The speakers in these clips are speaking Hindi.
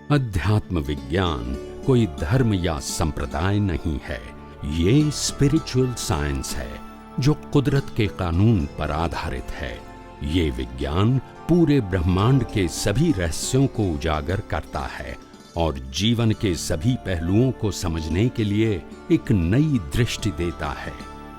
अध्यात्म विज्ञान कोई धर्म या संप्रदाय नहीं है, ये स्पिरिचुअल साइंस है जो कुदरत के कानून पर आधारित है। ये विज्ञान पूरे ब्रह्मांड के सभी रहस्यों को उजागर करता है और जीवन के सभी पहलुओं को समझने के लिए एक नई दृष्टि देता है।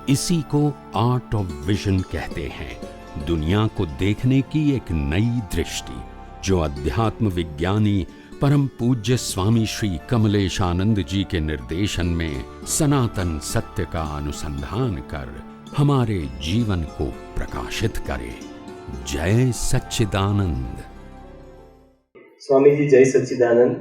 इसी को आर्ट ऑफ विजन कहते हैं, दुनिया को देखने की एक नई दृष्टि, जो अध्यात्म विज्ञानी परम पूज्य स्वामी श्री कमलेशानंद जी के निर्देशन में सनातन सत्य का अनुसंधान कर हमारे जीवन को प्रकाशित करे। जय सच्चिदानंद। स्वामी जी जय सच्चिदानंद।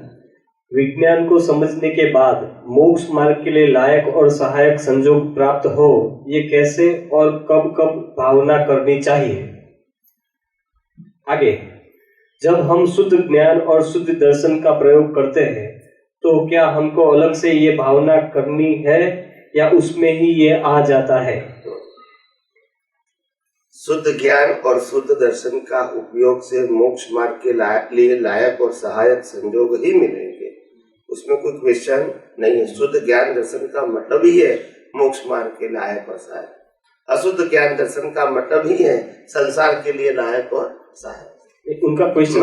विज्ञान को समझने के बाद मोक्ष मार्ग के लिए लायक और सहायक संजोग प्राप्त हो, ये कैसे और कब कब भावना करनी चाहिए? आगे, जब हम शुद्ध ज्ञान और शुद्ध दर्शन का प्रयोग करते हैं तो क्या हमको अलग से ये भावना करनी है या उसमें ही ये आ जाता है? शुद्ध ज्ञान और शुद्ध दर्शन का उपयोग से मोक्ष मार्ग के लिए लायक और सहायक संजोग ही मिलेंगे, उसमें कोई क्वेश्चन नहीं है। शुद्ध ज्ञान दर्शन का मतलब ही है मोक्ष मार्ग के लायक और सहायक। अशुद्ध ज्ञान दर्शन का मतलब ही है संसार के लिए लायक और सहायक। उनका क्वेश्चन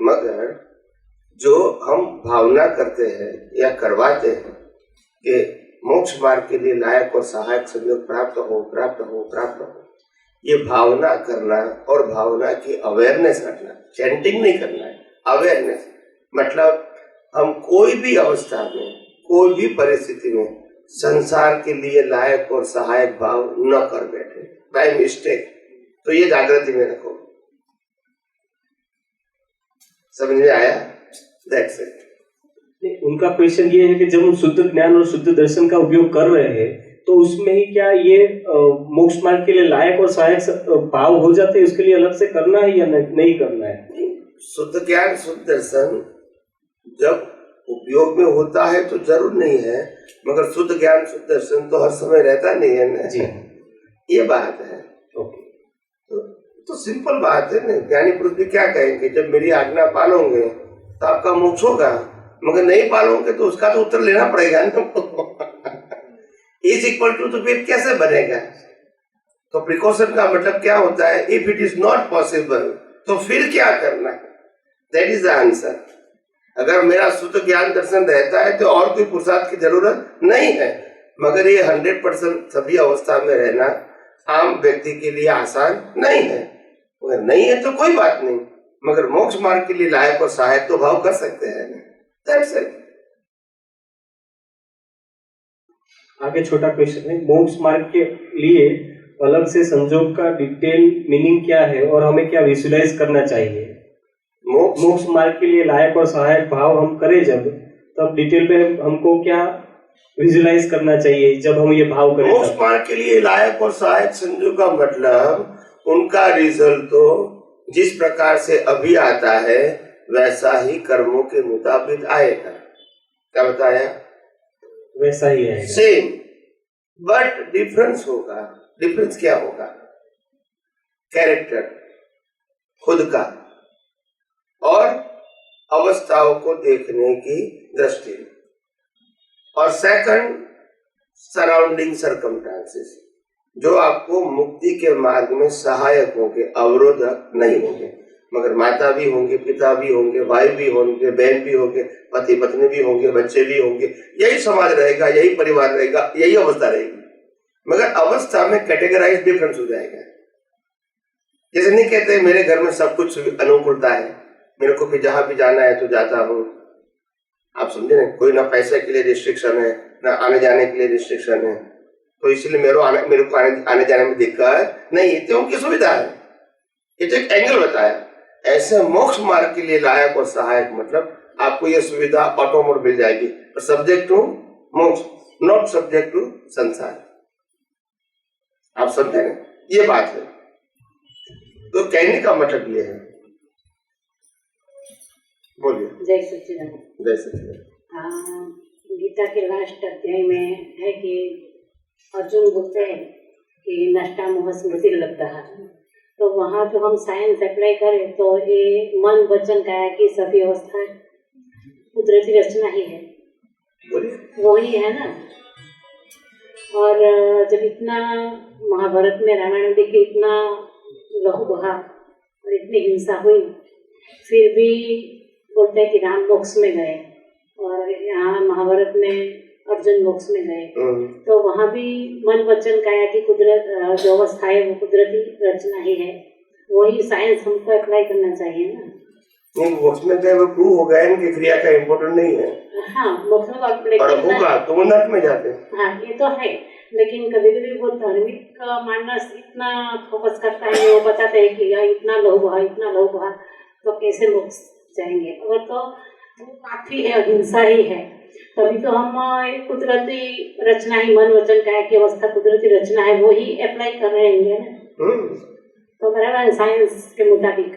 मगर जो हम भावना करते हैं या करवाते हैं कि मोक्ष मार्ग के लिए लायक और सहायक संयोग प्राप्त हो, ये भावना करना और भावना की अवेयरनेस रखना, चैंटिंग नहीं करना है, अवेयरनेस। मतलब हम कोई भी अवस्था में, कोई भी परिस्थिति में संसार के लिए लायक और सहायक भाव न कर बैठे बाय मिस्टेक। तो ये जागृति में रखो। समझ में आया? That's it. उनका क्वेश्चन ये है कि जब हम शुद्ध ज्ञान और शुद्ध दर्शन का उपयोग कर रहे हैं तो उसमें ही क्या ये मोक्ष मार्ग के लिए लायक और सहायक भाव हो जाते हैं, उसके लिए अलग से करना है या नहीं करना है? शुद्ध ज्ञान शुद्ध दर्शन जब उपयोग में होता है तो जरूर नहीं है, मगर शुद्ध ज्ञान शुद्ध दर्शन तो हर समय रहता नहीं है ना जी। ये बात है। तो सिंपल बात है ना। ज्ञानी पुरुष भी क्या कहेंगे, जब मेरी आज्ञा पालोगे तो आपका मोक्ष होगा, मगर नहीं पालोगे तो उसका तो उत्तर लेना पड़ेगा ना। इज इक्वल टू तो फिर कैसे बनेगा? तो प्रिकॉशन का मतलब क्या होता है? If it is not possible तो फिर क्या करना है? That is the answer. अगर मेरा शुद्ध ज्ञान दर्शन रहता है तो और कोई पुरुषार्थ की जरूरत नहीं है, मगर ये 100% सभी अवस्था में रहना आम व्यक्ति के लिए आसान नहीं है। अगर नहीं है तो कोई बात नहीं, मगर मोक्ष मार्ग के लिए लायक और सहायक तो भाव कर सकते हैं। That's it. आगे छोटा क्वेश्चन है, मोक्ष मार्ग के लिए अलग से संजोग का डिटेल मीनिंग क्या है और हमें क्या विजुलाइज करना चाहिए? मोक्ष मार्ग के लिए लायक और सहायक भाव हम करें जब, तब डिटेल में हमको क्या विजुलाइज करना चाहिए जब हम ये भाव करें? मोक्ष मार्ग के लिए लायक और सहायक संजोग का मतलब उनका रिजल्ट तो जिस प्रकार से अभी आता है वैसा ही कर्मों के मुताबिक आएगा। क्या बताया? वैसा ही आएगा, सेम, बट डिफरेंस होगा। डिफरेंस क्या होगा? कैरेक्टर खुद का और अवस्थाओं को देखने की दृष्टि, और सेकंड सराउंडिंग सर्कमस्टांसेस जो आपको मुक्ति के मार्ग में सहायक होंगे, अवरोधक नहीं होंगे। मगर माता भी होंगे, पिता भी होंगे, भाई भी होंगे, बहन भी होंगे, पति पत्नी भी होंगे, बच्चे भी होंगे, यही समाज रहेगा, यही परिवार रहेगा, यही अवस्था रहेगी, मगर अवस्था में कैटेगराइज डिफरेंस हो जाएगा। जैसे नहीं कहते मेरे घर में सब कुछ अनुकूलता है, मेरे को भी जहां भी जाना है तो जाता हूँ। आप समझे ना, कोई ना पैसे के लिए रिस्ट्रिक्शन है, ना आने जाने के लिए रिस्ट्रिक्शन है, तो इसलिए मेरे को आने जाने में दिक्कत नहीं है, तो उनकी सुविधा है। ये तो एक एंगल बताया। ऐसे मोक्ष मार्ग के लिए लायक और सहायक मतलब आपको ये सुविधा ऑटोमोबाइल मिल जाएगी, पर सब्जेक्ट टू मोक्ष, नॉट सब्जेक्ट टू संसार। आप समझे ना, ये बात है। तो कहने का मतलब ये है। बोलिए। जय सच्चिदानंद। जय सच्चिदानंद। गीता के लास्ट अध्याय में है कि अर्जुन बोलते हैं कि नष्टा मोह स्मृति लब्धा है, तो वहाँ जो हम साइंस अप्लाई करें तो ये मन वचन काया की सभी अवस्थाएं कुदरती रचना ही है, बोलिए। वो ही है ना। और जब इतना महाभारत में, रामायण में देखिए इतना लहू बहा और इतनी हिंसा हुई, फिर भी बोलते हैं कि राम मोक्ष में गए, और यहाँ महाभारत में अर्जुन मोक्ष में गए, तो वहाँ भी मन वचन काया की कुदरत जो अवस्था है वो कुदरती रचना ही है। वही साइंस हमको अप्लाई करना चाहिए ना। नहीं, मोक्ष में गए वो प्रूव हो गया इनकी क्रिया का इम्पोर्टेंट नहीं है। हाँ, मोक्ष में और होगा तो वो नर्क में जाते हैं। हाँ, ये तो है, लेकिन कभी कभी वो धार्मिक मानस इतना फोकस करता है, वो बताते हैं कि यार इतना लोभ हुआ, इतना लोभ हुआ, तो कैसे मोक्ष जाएंगे। और तो वो काफी है, हिंसा ही है। तभी तो हम कुदरती रचना ही, मन वचन काया की अवस्था कुदरती रचना है, वो ही अप्लाई कर रहे हैं ना। तो बराबर है साइंस के मुताबिक,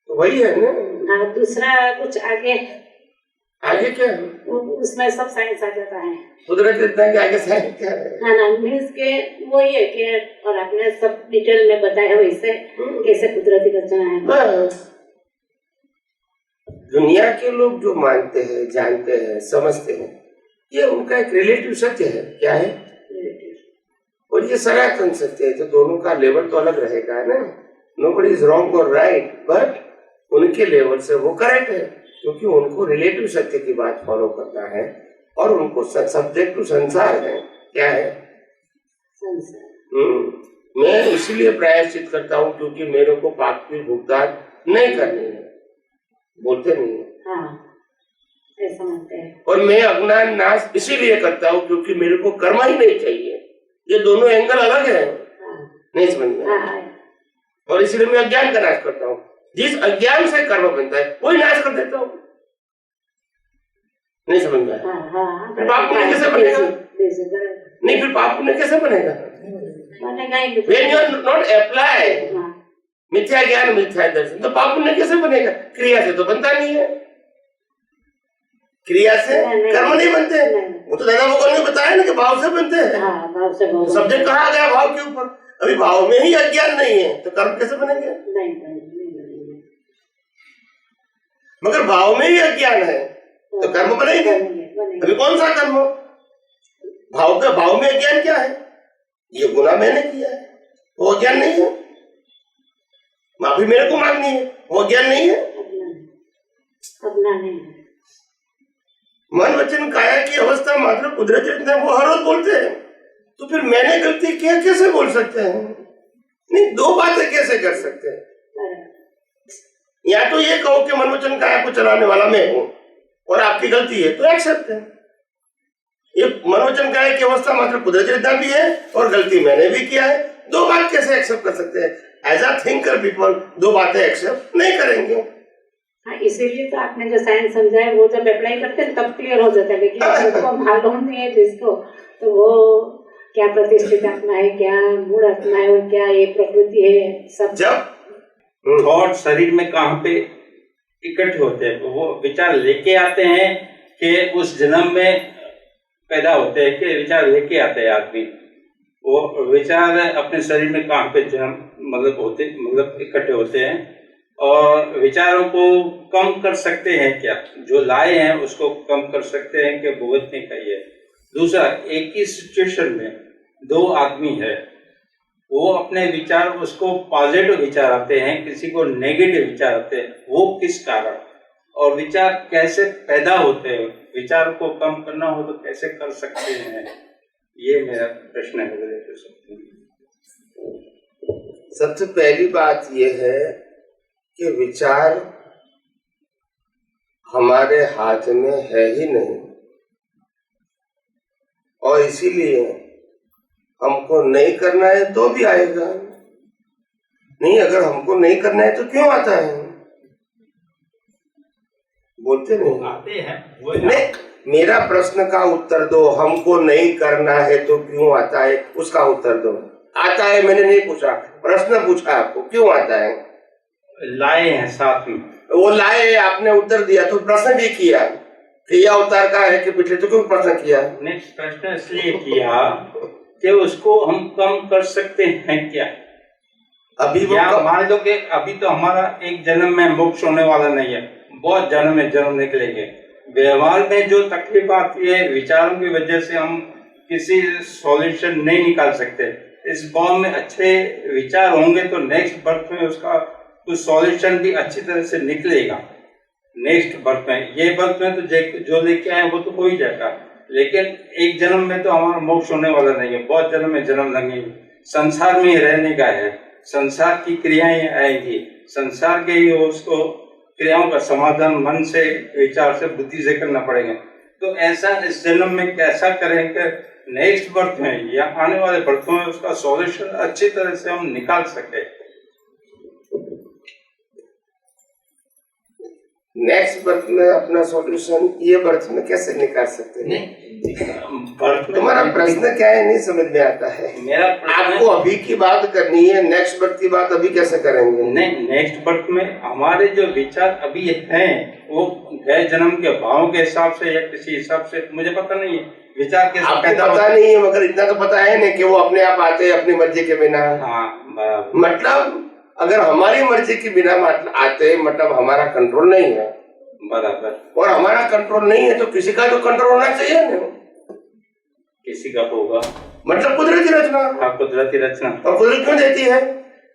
तो वही है ना। हाँ, दूसरा कुछ आगे क्या है? उसमें सब साइंस आ जाता है। कुदरत इतना कि आगे साइंस क्या है? हाँ ना, मीन्स के वो ही है कि, और आपने सब डिटेल में बताया वैसे कैसे कुदरती रचना है। दुनिया के लोग जो मानते हैं, जानते हैं, समझते हैं, ये उनका एक रिलेटिव सत्य है। क्या है? और ये सनातन सत्य है, तो दोनों का लेवल तो अलग रहेगा ना। नोबडी इज रॉन्ग और राइट, बट उनके लेवल से वो करेक्ट है, क्योंकि उनको रिलेटिव सत्य की बात फॉलो करना है, और उनको सब्जेक्ट टू संसार है। क्या है? मैं इसलिए प्रायश्चित करता हूँ क्योंकि मेरे को पाप की भुगतान नहीं करनी है, बोलते नहीं है। हाँ, ऐसा मानते हैं। और मैं अज्ञान नाश इसीलिए करता हूँ क्योंकि मेरे को कर्म ही नहीं चाहिए। ये दोनों एंगल अलग है। नहीं समझ में? और इसलिए मैं अज्ञान का नाश करता हूँ। जिस अज्ञान से कर्म बनता है वही नाश कर देता हूँ। नहीं समझ में? फिर पाप पुण्य कैसे बनेगा? नहीं, फिर पाप पुण्य कैसे बनेगा? When you are not apply मिथ्या ज्ञान, मिथ्या दर्शन, तो पाप पुण्य कैसे बनेगा? क्रिया से तो बनता नहीं है। क्रिया से कर्म नहीं बनते। वो तो दादा भगवान ने बताया ना कि भाव से बनते हैं। सब्जेक्ट कहा गया भाव के ऊपर। अभी भाव में ही अज्ञान नहीं है तो कर्म कैसे बनेंगे? मगर भाव में ही अज्ञान है तो कर्म बनेंगे। अभी कौन सा कर्म? भाव में अज्ञान क्या है? ये गुनाह मैंने किया है, वो अज्ञान नहीं है। माफी मेरे को मांगनी है, वो अज्ञान नहीं है। मन वचन काया की अवस्था मात्र कुदरती रचना, वो हर रोज बोलते हैं। तो फिर मैंने गलती किया कैसे बोल सकते हैं? नहीं, दो बातें कैसे कर सकते हैं? या तो ये कहो कि मन वचन काया को चलाने वाला मैं हूं और आपकी गलती है, तो एक्सेप्ट है। ये मन वचन काया की अवस्था मात्र कुदरती रचना भी है और गलती मैंने भी किया है। दो बात कैसे एक्सेप्ट कर सकते हैं? एज अ थिंकर पीपल दो बातें एक्सेप्ट नहीं करेंगे। हाँ, इसीलिए तो आपने जो साइंस समझाया वो जब अप्लाई करते हैं तब क्लियर हो जाता है, लेकिन जिसको मालूम नहीं है जिसको, तो वो क्या प्रतिष्ठित आत्मा है, क्या मूल आत्मा है, और क्या ये प्रकृति है, सब जब थॉट शरीर में कहाँ पे इकट्ठे होते हैं, वो विचार लेके आते हैं कि उस जन्म में पैदा होते हैं कि विचार लेके आते हैं आदमी। वो विचार अपने शरीर में कहाँ पे जन्म मतलब इकट्ठे होते हैं, और विचारों को कम कर सकते हैं क्या? जो लाए हैं उसको कम कर सकते हैं कि भुगतने का ही है। दूसरा, एक ही सिचुएशन में दो आदमी है, वो अपने विचार, उसको पॉजिटिव विचार आते हैं, किसी को नेगेटिव विचार आते हैं, वो किस कारण, और विचार कैसे पैदा होते हैं? विचार को कम करना हो तो कैसे कर सकते हैं? ये मेरा प्रश्न है। सबसे पहली बात यह है कि विचार हमारे हाथ में है ही नहीं, और इसीलिए हमको नहीं करना है तो भी आएगा नहीं। अगर हमको नहीं करना है तो क्यों आता है? बोलते नहीं, आते हैं। नहीं, मेरा प्रश्न का उत्तर दो। हमको नहीं करना है तो क्यों आता है, उसका उत्तर दो। आता है, मैंने नहीं पूछा, प्रश्न पूछा आपको, क्यों आता है? लाए हैं साथ में, वो लाए, आपने उत्तर दिया, तो प्रश्न भी किया क्रिया अवतार का है कि पिछले, तो क्यों प्रश्न किया? नहीं, प्रश्न इसलिए किया कि उसको हम कम कर सकते हैं क्या? अभी वो मान लो कि अभी तो हमारा एक जन्म में मोक्ष होने वाला नहीं है, बहुत जन्म में जन्म निकलेंगे, व्यवहार में जो तकलीफ आती है विचारों की वजह से हम किसी सॉल्यूशन नहीं निकाल सकते। इस भाव में अच्छे विचार होंगे तो नेक्स्ट बर्थ में उसका कुछ सॉल्यूशन भी अच्छी तरह से निकलेगा। नेक्स्ट बर्थ में, ये बर्थ में तो जो लेके आए वो तो हो ही जाएगा, लेकिन एक जन्म में तो हमारा मोक्ष होने वाला नहीं है, बहुत जन्म में जन्म लगेंगे। संसार में ही रहने का है, संसार की क्रियाएं आएंगी, संसार के ही उसको क्रियाओं का समाधान मन से, विचार से, बुद्धि से करना पड़ेगा। तो ऐसा इस जन्म में कैसा करेंगे नेक्स्ट बर्थ में या आने वाले बर्थों में उसका सॉल्यूशन अच्छी तरह से हम निकाल सके। नेक्स्ट बर्थ में अपना सॉल्यूशन ये बर्थ में कैसे निकाल सकते हैं? बर्थ में तुम्हारा प्रश्न क्या है नहीं समझ में आता है। मेरा आपको अभी की बात करनी है, नेक्स्ट बर्थ की बात अभी कैसे करेंगे? नहीं, नेक्स्ट बर्थ में हमारे जो विचार अभी हैं वो गए जन्म के भावों के हिसाब से या किसी हिसाब से मुझे पता नहीं है विचार के आपको पता नहीं है, मगर इतना तो पता है ना कि वो अपने आप आते हैं अपनी मर्जी के बिना। हाँ बराबर। मतलब अगर हमारी मर्जी के बिना आते मतलब हमारा कंट्रोल नहीं है, बराबर। और हमारा कंट्रोल नहीं है तो किसी का तो कंट्रोल होना चाहिए ना। किसी का होगा, मतलब कुदरती रचना। हाँ, कुदरती रचना। और कुदरत क्यों देती है?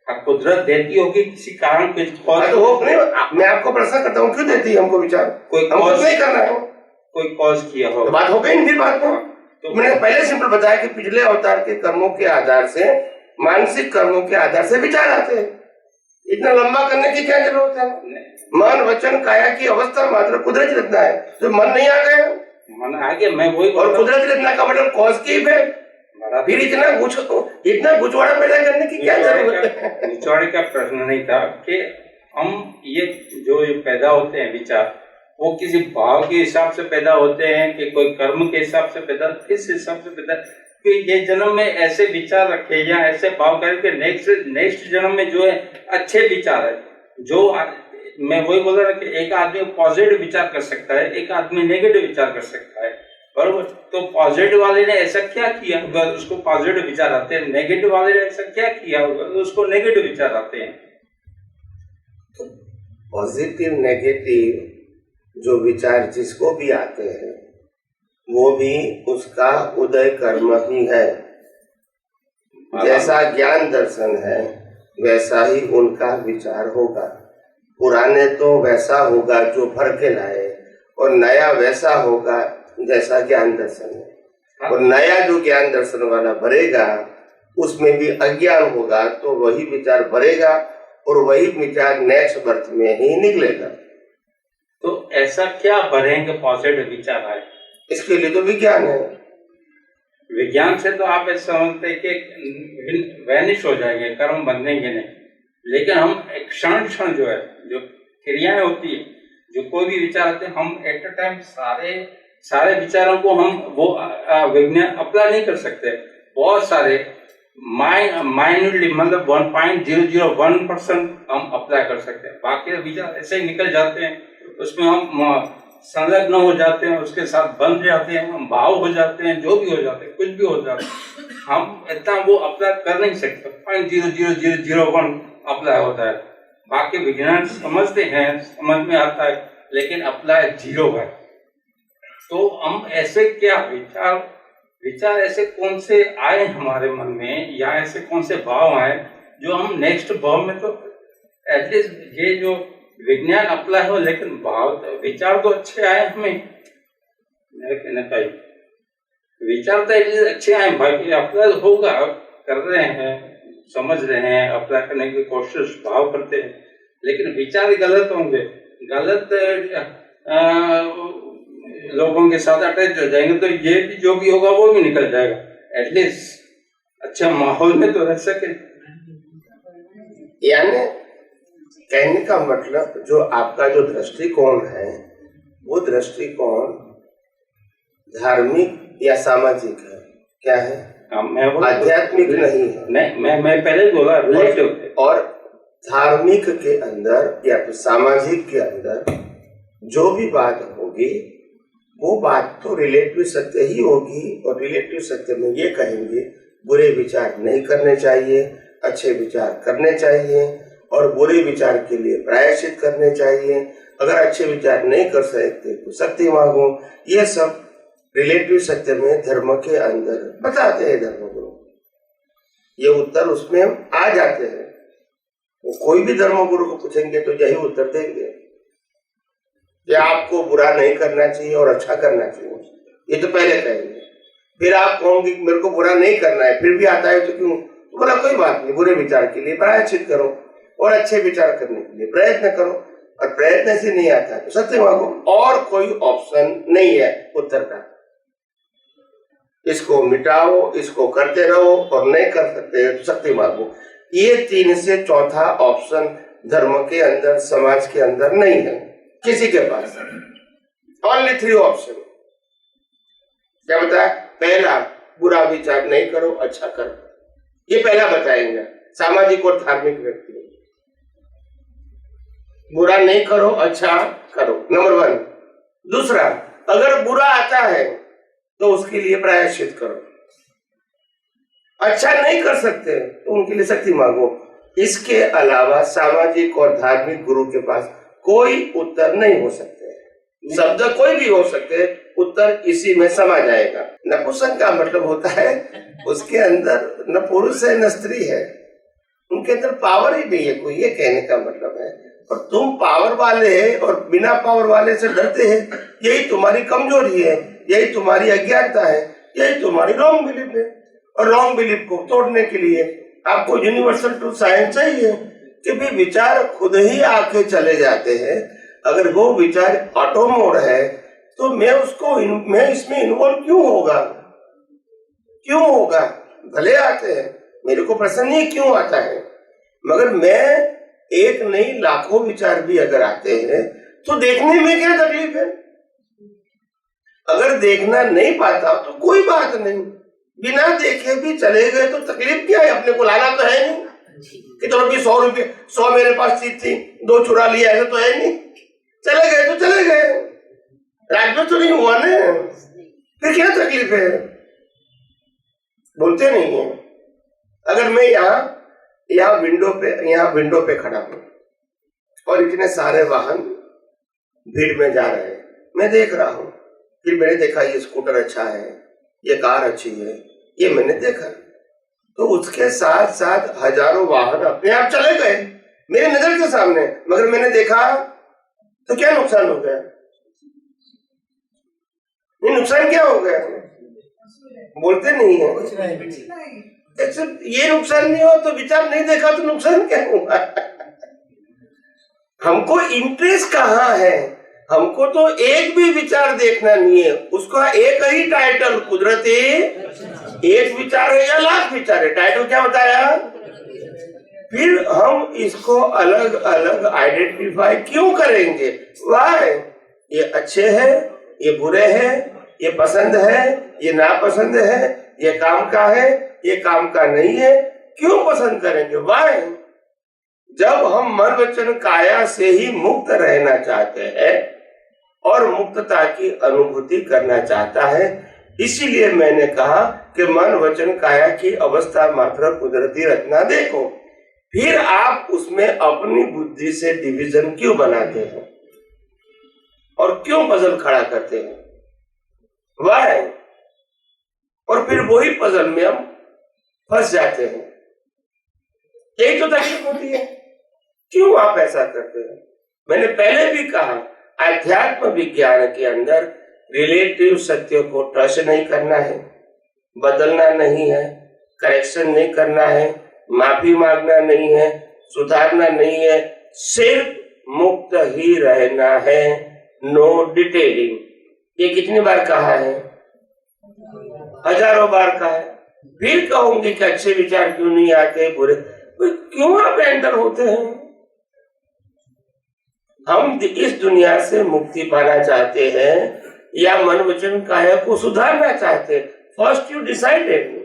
हाँ, कुदरत देती होगी किसी कारण कुछ तो वो नहीं, मैं आपको प्रश्न करता हूँ क्यों देती है हमको विचार? कोई हमको कॉज नहीं करना है, कोई कॉज किया हो तो बात हो गई फिर बात में। तो मैंने पहले सिंपल बताया कि पिछले अवतार के कर्मों के आधार से, मानसिक कर्मों के आधार से विचार आते हैं। इतना लंबा करने की क्या जरूरत है? मन वचन काया की अवस्था मात्र कुदरती रचना है, तो मन नहीं आ गया, मन आ गया। मैं वही और कुदरती रचना का मतलब कॉज की इफेक्ट। फिर इतना गुचवाड़ा पैदा करने की क्या जरूरत है? गुचवाड़े का प्रश्न नहीं था कि हम ये जो पैदा होते हैं विचार वो किसी भाव के हिसाब से पैदा होते हैं कि कोई कर्म के हिसाब से पैदा, किस हिसाब से पैदा कि ये जन्म में ऐसे विचार रखे या ऐसे भाव करके नेक्स्ट जन्म में जो है अच्छे विचार है। जो मैं वही बोल रहा कि एक आदमी पॉजिटिव विचार कर सकता है, एक आदमी नेगेटिव विचार कर सकता है, बरोबर। तो पॉजिटिव वाले ने ऐसा क्या किया होगा उसको पॉजिटिव विचार आते हैं, नेगेटिव वाले ने ऐसा क्या किया होगा तो उसको नेगेटिव विचार आते हैं। तो पॉजिटिव नेगेटिव जो विचार जिसको भी आते हैं वो भी उसका उदय कर्म ही है। जैसा ज्ञान दर्शन है वैसा ही उनका विचार होगा। पुराने तो वैसा होगा जो भर के लाए, और नया वैसा होगा जैसा ज्ञान दर्शन है। और नया जो ज्ञान दर्शन वाला भरेगा उसमें भी अज्ञान होगा तो वही विचार भरेगा और वही विचार नेक्स्ट बर्थ में ही निकलेगा। तो ऐसा क्या भरेंगे पॉजिटिव विचार आए? इसके लिए तो विज्ञान है। विज्ञान से तो आप ऐसा समझते कि वैनिश हो जाएंगे, कर्म बदलेंगे नहीं, लेकिन हम एक क्षण जो है जो क्रियाएं होती है, जो कोई भी विचार आते हैं, हम एट अ टाइम सारे विचारों को हम वो विज्ञान अप्लाई नहीं कर सकते। बहुत सारे माइन्यूटली मतलब 1.001% हम अप्लाई कर सकते हैं, बाकी विचार ऐसे ही निकल जाते हैं, उसमें हम संलग्न हो जाते हैं, उसके साथ बंध जाते हैं, हम भाव हो जाते हैं, जो भी हो जाते हैं, कुछ भी हो जाते हैं, हम इतना वो अप्लाई कर नहीं सकते। 0.00001 अप्लाई होता है, बाकी विज्ञान समझते हैं, समझ में आता है, लेकिन अप्लाई 0 है। तो हम ऐसे क्या विचार ऐसे कौन से आए हमारे मन में, या ऐसे कौन से भाव आए जो हम नेक्स्ट भाव में, तो एटलीस्ट ये जो विज्ञान अप्लाई हो, लेकिन भाव विचार तो अच्छे आए हमें। मेरे कहने का विचार तो एटलीस्ट अच्छे आए भाई, अप्लाई होगा, कर रहे हैं, समझ रहे हैं, अप्लाई करने की कोशिश भाव करते हैं, लेकिन विचार गलत होंगे, गलत लोगों के साथ अटैच हो जाएंगे तो ये भी जो भी होगा वो भी निकल जाएगा। एटलीस्ट अच्छा माहौल में तो रह सके। यानी कहने का मतलब जो आपका जो दृष्टिकोण है वो दृष्टिकोण धार्मिक या सामाजिक है, क्या है? आध्यात्मिक नहीं है। नहीं, मैं पहले बोला रिलेटिव। और धार्मिक के अंदर या तो सामाजिक के अंदर जो भी बात होगी वो बात तो रिलेटिव सत्य ही होगी, और रिलेटिव सत्य में ये कहेंगे बुरे विचार नहीं करने चाहिए, अच्छे विचार करने चाहिए, और बुरे विचार के लिए प्रायश्चित करने चाहिए, अगर अच्छे विचार नहीं कर सकते तो शक्ति मांगो। ये सब रिलेटिव सत्य में धर्म के अंदर बताते हैं धर्मगुरु। ये उत्तर उसमें आ जाते हैं। वो कोई भी धर्मगुरु को पूछेंगे तो यही उत्तर देंगे कि आपको बुरा नहीं करना चाहिए और अच्छा करना चाहिए, ये तो पहले कहेंगे। फिर आप कहोगे मेरे को बुरा नहीं करना है, फिर भी आता है तो क्यों? तो बोला कोई बात नहीं, बुरे विचार के लिए प्रायश्चित करो और अच्छे विचार करने के लिए प्रयत्न करो, और प्रयत्न से नहीं आता है तो सत्य मांगो। और कोई ऑप्शन नहीं है उत्तर का। इसको मिटाओ, इसको करते रहो, और नहीं कर सकते तो शक्ति मांगो। ये 3 से चौथा ऑप्शन धर्म के अंदर, समाज के अंदर नहीं है किसी के पास। Only 3 option. क्या बताया? पहला, बुरा विचार नहीं करो, अच्छा करो। ये पहला बताएंगे सामाजिक और धार्मिक व्यक्ति। बुरा नहीं करो, अच्छा करो, नंबर 1। दूसरा, अगर बुरा आता है तो उसके लिए प्रायश्चित करो। अच्छा नहीं कर सकते तो उनके लिए शक्ति मांगो। इसके अलावा सामाजिक और धार्मिक गुरु के पास कोई उत्तर नहीं हो सकते। शब्द कोई भी हो सकते, उत्तर इसी में समा जाएगा। नपुंसक का मतलब होता है उसके अंदर न पुरुष है न स्त्री है, उनके अंदर पावर ही नहीं है कोई, ये कहने का मतलब है। और तुम पावर वाले हैं और बिना पावर वाले से डरते हैं, यही तुम्हारी कमजोरी है, यही तुम्हारी अज्ञानता है, यही तुम्हारी रॉन्ग बिलीफ है। और रॉन्ग बिलीफ को तोड़ने के लिए आपको यूनिवर्सल ट्रूथ साइंस चाहिए कि भी विचार खुद ही आके चले जाते हैं। अगर वो विचार ऑटो मोड है तो मैं इसमें इन्वॉल्व क्यों होगा? भले आते हैं, मेरे को प्रश्न नहीं क्यों आता है, मगर मैं एक नहीं लाखों विचार भी अगर आते हैं तो देखने में क्या तकलीफ है? अगर देखना नहीं पाता तो कोई बात नहीं, बिना देखे भी चले गए तो तकलीफ क्या है? अपने को लाना तो है नहीं कि चलो भी 100 रुपये 100 मेरे पास चीज थी, 2 चुरा लिया, ऐसा तो है नहीं। चले गए तो चले गए, राज्य तो नहीं हुआ ना, फिर क्या तकलीफ है? बोलते नहीं है। अगर मैं यहाँ विंडो पे खड़ा हूँ और इतने सारे वाहन भीड़ में जा रहे हैं, मैं देख रहा हूँ, फिर मैंने देखा ये स्कूटर अच्छा है, ये कार अच्छी है, ये मैंने देखा, तो उसके साथ साथ हजारों वाहन अपने आप चले गए मेरे नजर के सामने, मगर मैंने देखा तो क्या नुकसान हो गया? ये नुकसान क्या हो गया? बोलते नहीं है। ये नुकसान नहीं हो तो विचार नहीं देखा तो नुकसान क्या हुआ? हमको इंटरेस्ट कहाँ है? हमको तो एक भी विचार देखना नहीं है, उसका एक ही टाइटल कुदरती एक विचार है या लाख विचार है, टाइटल क्या बताया? फिर हम इसको अलग अलग आइडेंटिफाई क्यों करेंगे? वाई? ये अच्छे हैं, ये बुरे हैं, ये पसंद है, ये नापसंद है, ये काम का है, ये काम का नहीं है, क्यों पसंद करेंगे? वाई? जब हम मन वचन काया से ही मुक्त रहना चाहते हैं और मुक्तता की अनुभूति करना चाहता है, इसीलिए मैंने कहा कि मन वचन काया की अवस्था मात्र कुदरती रचना देखो, फिर आप उसमें अपनी बुद्धि से डिवीजन क्यों बनाते हैं और क्यों पजल खड़ा करते हैं? वाई? और फिर वही पजल में हम फंस जाते हैं। यही तो तकलीफ होती है। क्यों आप ऐसा करते हैं? मैंने पहले भी कहा, अध्यात्म विज्ञान के अंदर रिलेटिव सत्य को ट्रस्ट नहीं करना है, बदलना नहीं है, करेक्शन नहीं करना है, माफी मांगना नहीं है, सुधारना नहीं है, सिर्फ मुक्त ही रहना है, नो डिटेलिंग। ये कितनी बार कहा है? हजारों बार कहा है। फिर कहूंगी कि अच्छे विचार क्यों नहीं आते, बुरे क्यों आप एंटर होते हैं? हम इस दुनिया से मुक्ति पाना चाहते हैं या मन वचन काया को सुधारना चाहते हैं? First you decided.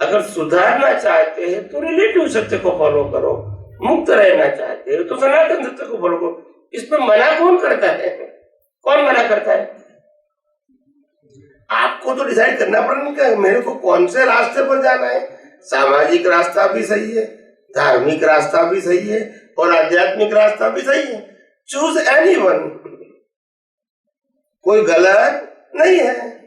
अगर सुधारना चाहते हैं तो रिलेटिव सत्य को फॉलो करो, मुक्त रहना चाहते हैं तो सनातन सत्य को फॉलो करो। इसमें मना कौन करता है? कौन मना करता है? आपको तो डिसाइड करना पड़ेगा मेरे को कौन से रास्ते पर जाना है। सामाजिक रास्ता भी सही है, धार्मिक रास्ता भी सही है और आध्यात्मिक रास्ता भी सही है। चूज एनीवन, कोई गलत नहीं है।